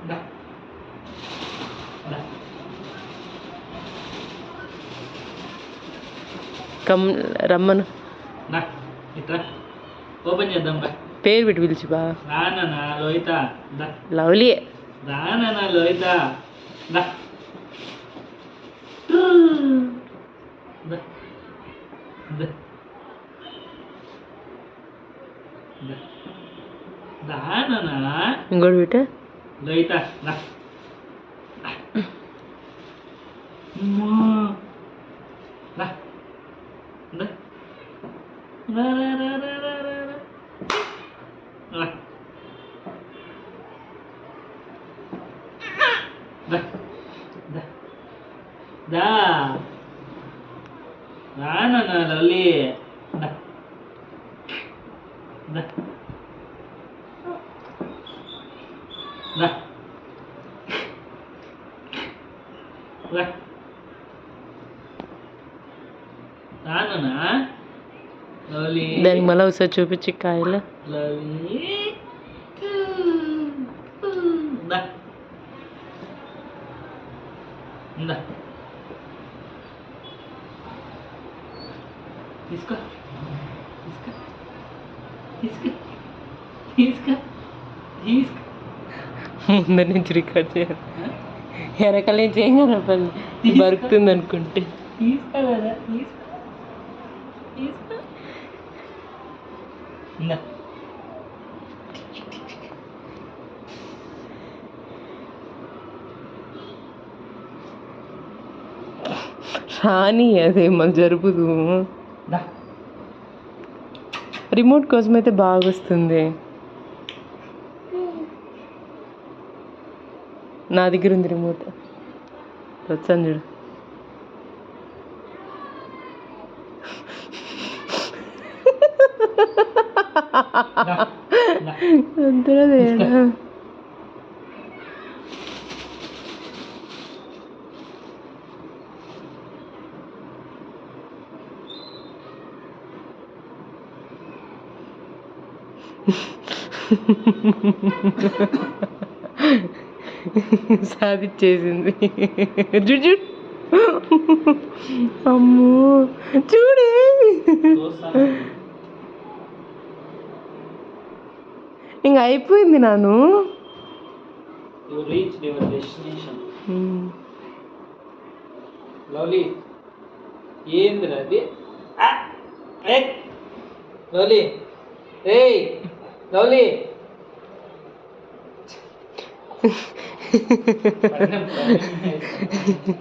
దా దా come రమ్మను. దా ఇట్రా open చేద్దాం రా. పేరు పెట్టి పిలిచి బా. రానా లోహిత దా. లవ్లీ. రానా లోహిత దా. దా దా దా దానా ఇంకోటి పెట్ట. లోహిత దా. అమ్మా దా దా రా రా రా రా రా రా రా. రా. దా దా దా రానా లవ్లీ దా దా దా రా. రానా లవ్లీ దానికి మళ్ళీ ఒకసారి చూపించి కాయలు. లవ్లీ దా దా తీసుకో తీసుకో తీసుకో తీసుకో తీసుకో. ముందు నుంచి రికార్డ్ చేయాలి. వెనకాల నుంచి ఏం కనపల్లి బరుకుతుంది అనుకుంటే. తీసుకో కదా తీసుకో తీసుకో. ఇందా రాని అదే మాకు జరుపుదు. దా రిమోట్ కోసం అయితే బాగా వస్తుంది. నా దగ్గర ఉంది రిమోట్. వచ్చాను చూడు. దా దా అంతేనా తేడా. సాధించేసింది. చూడు చూడు. అమ్మో చూడే. చూస్తాను. ఇంక అయిపోయింది నాను. You reached your destination. Lovely ఏందిరా అది. లవ్లీ ఏయ్ లవ్లీ